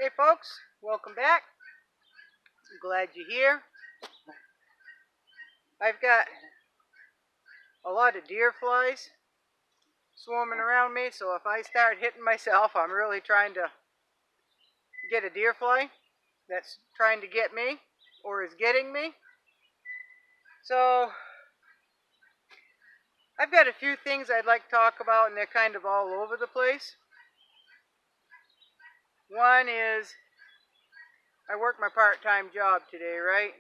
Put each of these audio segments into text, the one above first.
Hey folks, welcome back. I'm glad you're here. I've got a lot of deer flies swarming around me, so if I start hitting myself, I'm really trying to get a deer fly that's trying to get me or is getting me. So I've got a few things I'd like to talk about, and they're kind of all over the place. One is I work my part-time job today, right?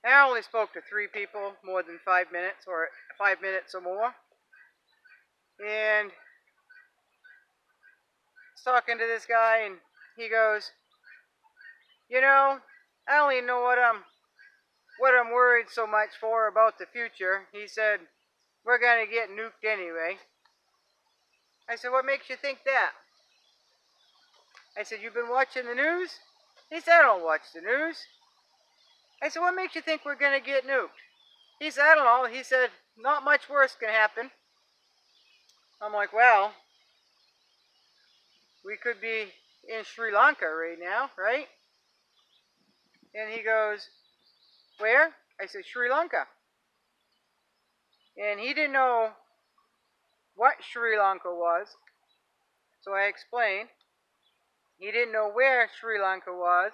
I only spoke to 3 people more than 5 minutes, or 5 minutes or more. And I was talking to this guy, and he goes, I don't even know what I'm worried so much for about the future. He said, we're gonna get nuked anyway. I said, what makes you think that? I said, you've been watching the news? He said, I don't watch the news. I said, what makes you think we're gonna get nuked? He said, I don't know. He said, not much worse can happen. I'm like, well, we could be in Sri Lanka right now, right? And he goes, where? I said, Sri Lanka. And he didn't know what Sri Lanka was, so I explained. He didn't know where Sri Lanka was,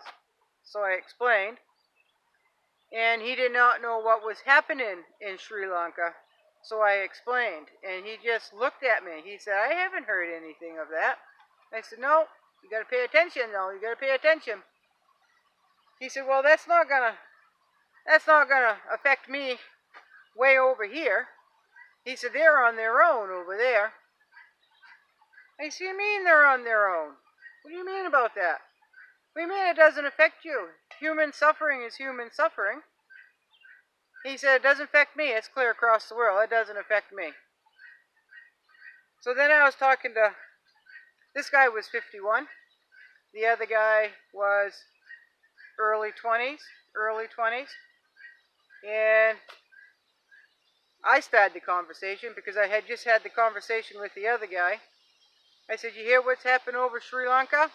so I explained. And he did not know what was happening in Sri Lanka, so I explained. And he just looked at me. He said, I haven't heard anything of that. I said, no, you got to pay attention, though. You got to pay attention. He said, well, that's not gonna affect me way over here. He said, they're on their own over there. I said, you mean they're on their own? What do you mean about that? What do you mean it doesn't affect you? Human suffering is human suffering. He said, it doesn't affect me. It's clear across the world. It doesn't affect me. So then I was talking to, this guy was 51. The other guy was early 20s. And I started the conversation because I had just had the conversation with the other guy. I said, you hear what's happened over Sri Lanka?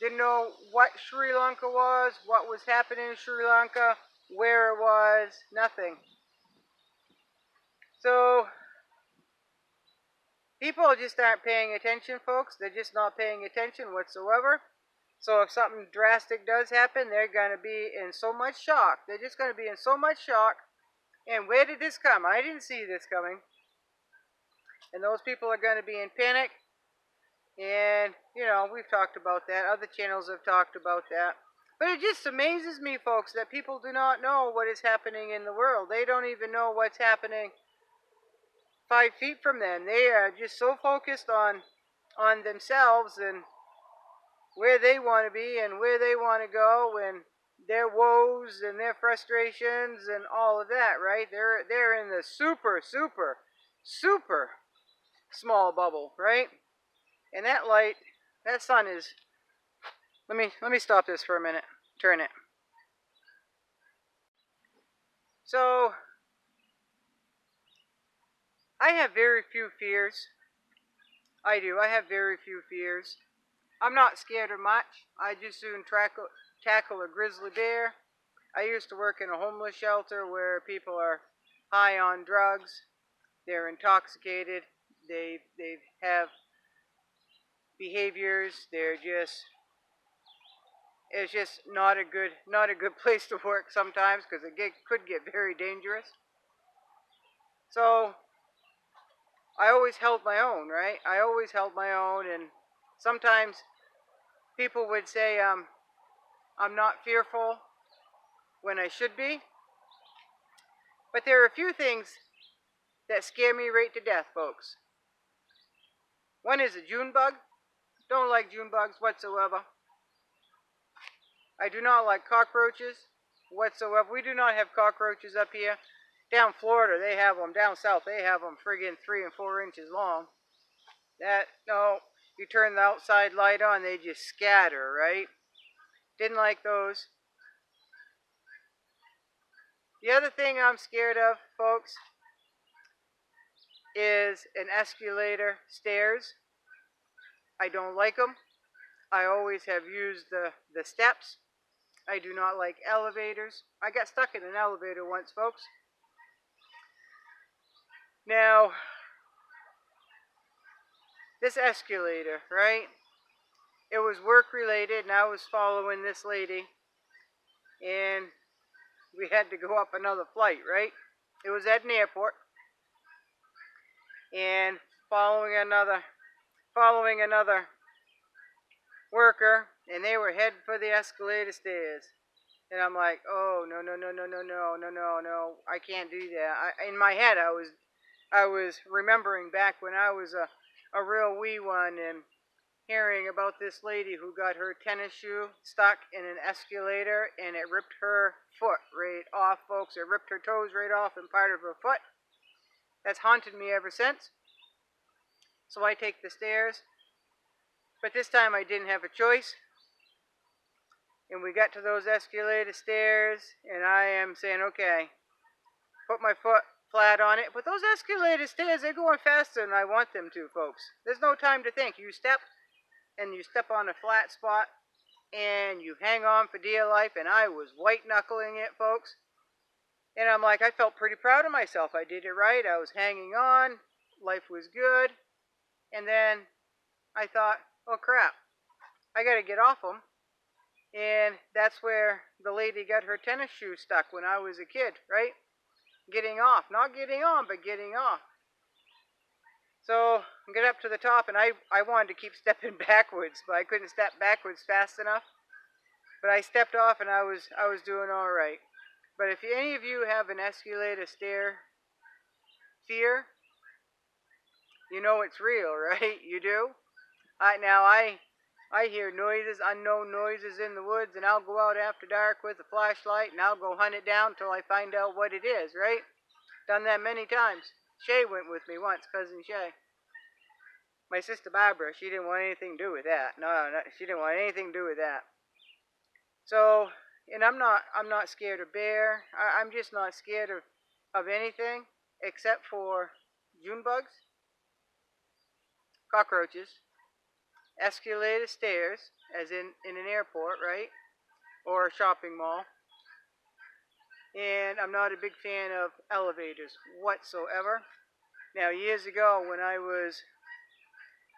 Didn't know what Sri Lanka was, what was happening in Sri Lanka, where it was, nothing. So, people just aren't paying attention, folks. They're just not paying attention whatsoever. So if something drastic does happen, they're going to be in so much shock. They're just going to be in so much shock. And where did this come? I didn't see this coming. And those people are going to be in panic. And, we've talked about that. Other channels have talked about that. But it just amazes me, folks, that people do not know what is happening in the world. They don't even know what's happening 5 feet from them. They are just so focused on themselves and where they want to be and where they want to go and their woes and their frustrations and all of that, right? They're in the super, super, super small bubble, right? And that light, that sun is, let me stop this for a minute. Turn it. So, I have very few fears. I do. I have very few fears. I'm not scared of much. I just soon tackle a grizzly bear. I used to work in a homeless shelter where people are high on drugs. They're intoxicated. They have behaviors. It's just not a good place to work sometimes because it could get very dangerous. So I always held my own, right? I always held my own, and sometimes people would say I'm not fearful when I should be. But there are a few things that scare me right to death, folks. One is a June bug. Don't like June bugs whatsoever. I do not like cockroaches whatsoever. We do not have cockroaches up here. Down Florida, they have them. Down south, they have them friggin' 3 and 4 inches long. No, you turn the outside light on, they just scatter, right? Didn't like those. The other thing I'm scared of, folks, is an escalator stairs. I don't like them. I always have used the steps. I do not like elevators. I got stuck in an elevator once, folks. Now, this escalator, right? It was work related, and I was following this lady, and we had to go up another flight, right? It was at an airport, and following another worker, and they were heading for the escalator stairs. And I'm like, oh no no no no no no no no no! I can't do that. In my head, I was remembering back when I was a real wee one, and hearing about this lady who got her tennis shoe stuck in an escalator, and it ripped her foot right off, folks. It ripped her toes right off and part of her foot. That's haunted me ever since. So I take the stairs, but this time I didn't have a choice. And we got to those escalator stairs, and I am saying, okay, put my foot flat on it. But those escalator stairs, they're going faster than I want them to, folks. There's no time to think. You step, and you step on a flat spot, and you hang on for dear life, and I was white knuckling it, folks. And I'm like, I felt pretty proud of myself. I did it right. I was hanging on. Life was good. And then I thought, oh crap, I got to get off them. And that's where the lady got her tennis shoe stuck when I was a kid, right? Getting off. Not getting on, but getting off. So I get up to the top, and I wanted to keep stepping backwards, but I couldn't step backwards fast enough. But I stepped off, and I was doing all right. But if any of you have an escalator stair fear, you know it's real, right? You do? I hear noises, unknown noises in the woods, and I'll go out after dark with a flashlight, and I'll go hunt it down till I find out what it is, right? Done that many times. Shay went with me once, cousin Shay. My sister Barbara, she didn't want anything to do with that. No, she didn't want anything to do with that. So, and I'm not scared of bear. I'm just not scared of anything except for June bugs, cockroaches, escalator stairs, as in an airport, right? Or a shopping mall. And I'm not a big fan of elevators whatsoever. Now, years ago, when I was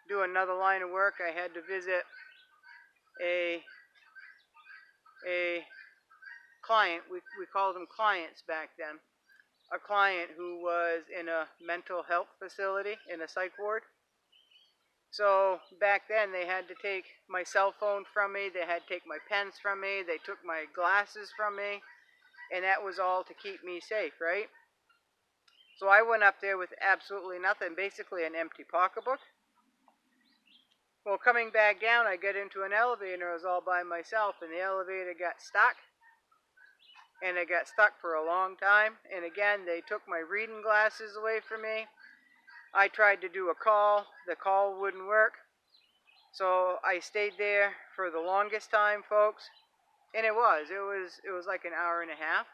doing another line of work, I had to visit a client. We called them clients back then. A client who was in a mental health facility, in a psych ward. So back then they had to take my cell phone from me, they had to take my pens from me, they took my glasses from me, and that was all to keep me safe, right? So I went up there with absolutely nothing, basically an empty pocketbook. Well, coming back down, I get into an elevator, I was all by myself, and the elevator got stuck. And it got stuck for a long time, and again, they took my reading glasses away from me. I tried to do a call, the call wouldn't work. So I stayed there for the longest time, folks. And it was like an hour and a half,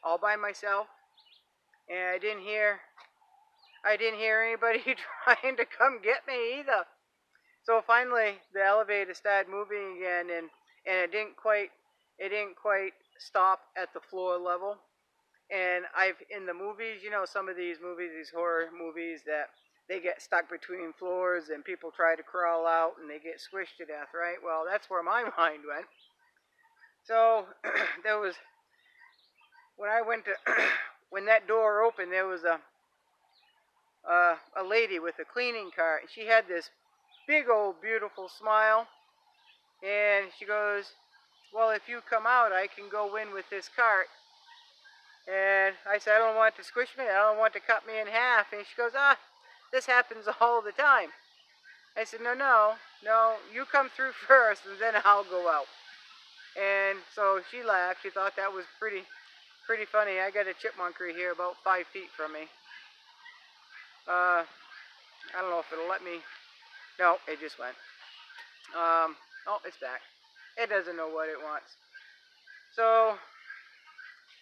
all by myself. And I didn't hear anybody trying to come get me either. So finally the elevator started moving again, and it didn't quite stop at the floor level. And in the movies, you know, some of these movies, these horror movies, that they get stuck between floors and people try to crawl out and they get squished to death, right? Well, that's where my mind went. So there was, when that door opened, there was a lady with a cleaning cart. She had this big old beautiful smile, and she goes, well, if you come out, I can go in with this cart. And I said, I don't want it to squish me. I don't want it to cut me in half. And she goes, this happens all the time. I said, no, you come through first, and then I'll go out. And so she laughed. She thought that was pretty funny. I got a chipmunker here about 5 feet from me. I don't know if it'll let me. No, it just went. Oh, it's back. It doesn't know what it wants. So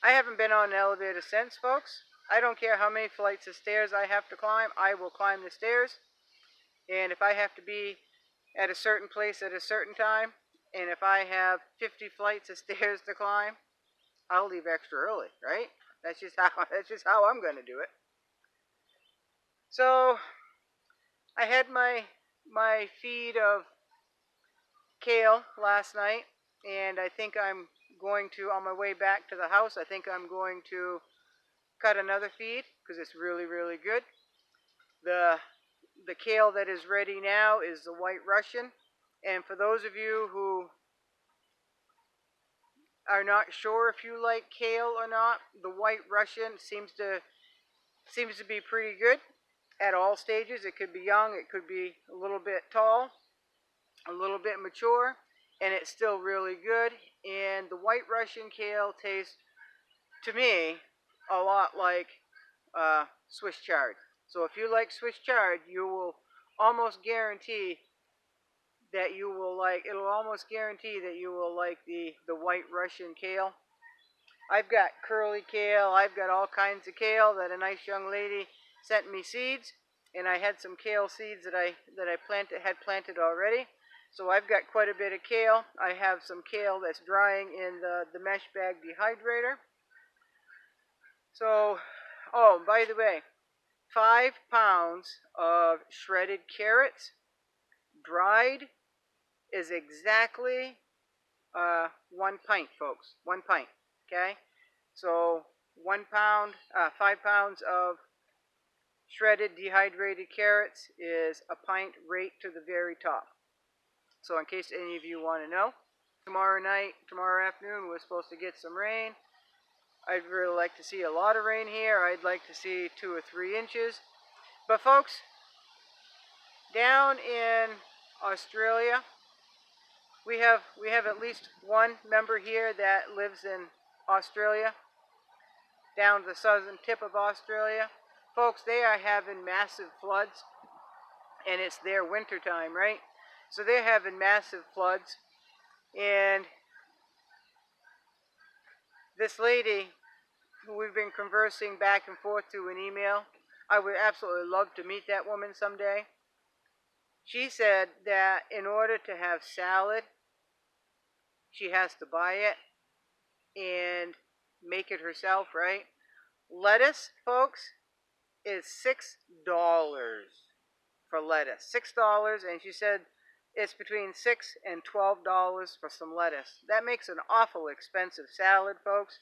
I haven't been on an elevator since, folks. I don't care how many flights of stairs I have to climb. I will climb the stairs. And if I have to be at a certain place at a certain time, and if I have 50 flights of stairs to climb, I'll leave extra early, right? That's just how I'm going to do it. So I had my feed of kale last night, and I think I'm going to, on my way back to the house, I think I'm going to cut another feed because it's really, really good. The the kale that is ready now is the White Russian, and for those of you who are not sure if you like kale or not, the White Russian seems to be pretty good at all stages. It could be young, it could be a little bit tall, a little bit mature, and it's still really good. And the White Russian kale tastes, to me, a lot like Swiss chard. So if you like Swiss chard, you will almost guarantee that you will like. It'll almost guarantee that you will like the White Russian kale. I've got curly kale. I've got all kinds of kale that a nice young lady sent me seeds, and I had some kale seeds that I had planted already. So I've got quite a bit of kale. I have some kale that's drying in the mesh bag dehydrator. So, oh, by the way, 5 pounds of shredded carrots, dried, is exactly 1 pint, folks. 1 pint, okay? So 1 pound, 5 pounds of shredded dehydrated carrots is a pint right to the very top. So in case any of you want to know, tomorrow afternoon, we're supposed to get some rain. I'd really like to see a lot of rain here. I'd like to see 2 or 3 inches. But folks, down in Australia, we have at least one member here that lives in Australia, down the southern tip of Australia. Folks, they are having massive floods, and it's their winter time, right? So they're having massive floods, and this lady who we've been conversing back and forth through an email, I would absolutely love to meet that woman someday. She said that in order to have salad, she has to buy it and make it herself, right? Lettuce, folks, is $6 for lettuce. $6, and she said it's between $6 and $12 for some lettuce. That makes an awful expensive salad, folks.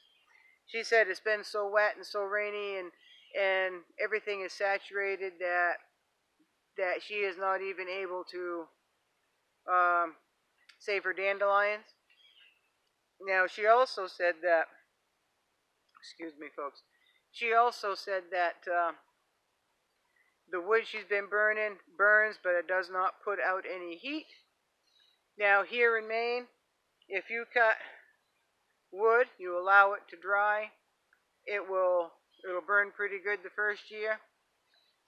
She said it's been so wet and so rainy and everything is saturated that she is not even able to save her dandelions. Now, she also said that, excuse me, folks, she also said that the wood she's been burning burns, but it does not put out any heat. Now, here in Maine, if you cut wood, you allow it to dry, it'll burn pretty good the first year.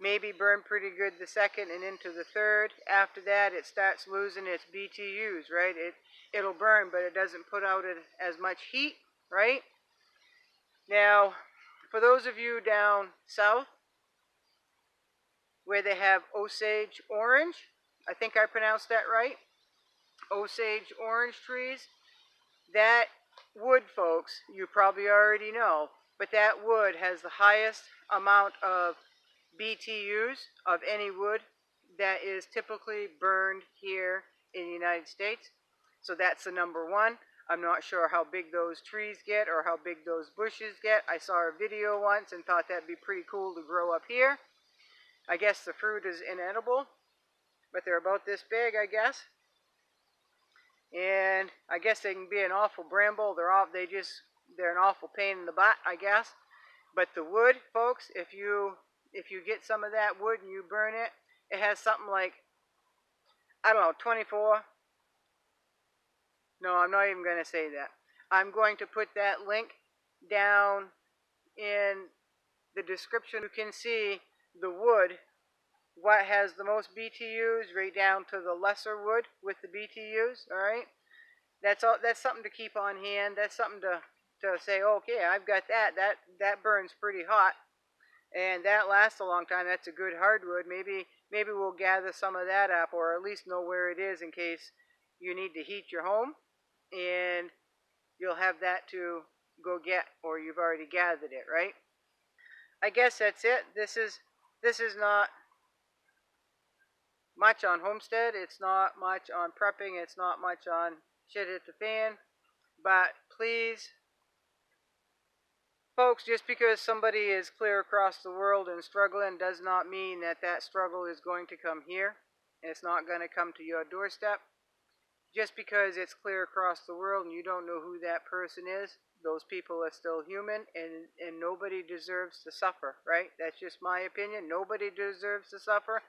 Maybe burn pretty good the second and into the third. After that, it starts losing its BTUs, right? It'll burn, but it doesn't put out as much heat, right? Now, for those of you down south where they have Osage orange, I think I pronounced that right, Osage orange trees, that wood, folks, you probably already know, but that wood has the highest amount of BTUs of any wood that is typically burned here in the United States. So that's the number one. I'm not sure how big those trees get or how big those bushes get. I saw a video once and thought that'd be pretty cool to grow up here. I guess the fruit is inedible, but they're about this big, I guess. And I guess they can be an awful bramble. They're an awful pain in the butt, I guess. But the wood, folks, if you get some of that wood and you burn it, it has something like, I don't know, 24. No, I'm not even going to say that. I'm going to put that link down in the description. You can see the wood, what has the most BTUs, right down to the lesser wood with the BTUs, all right? That's all. That's something to keep on hand. That's something to say, okay, I've got that. That burns pretty hot, and that lasts a long time. That's a good hardwood. Maybe maybe we'll gather some of that up, or at least know where it is in case you need to heat your home, and you'll have that to go get, or you've already gathered it, right? I guess that's it. This is not much on homestead. It's not much on prepping. It's not much on shit hit the fan. But please, folks, just because somebody is clear across the world and struggling does not mean that that struggle is going to come here. It's not going to come to your doorstep. Just because it's clear across the world and you don't know who that person is, those people are still human, and nobody deserves to suffer, right? That's just my opinion. Nobody deserves to suffer.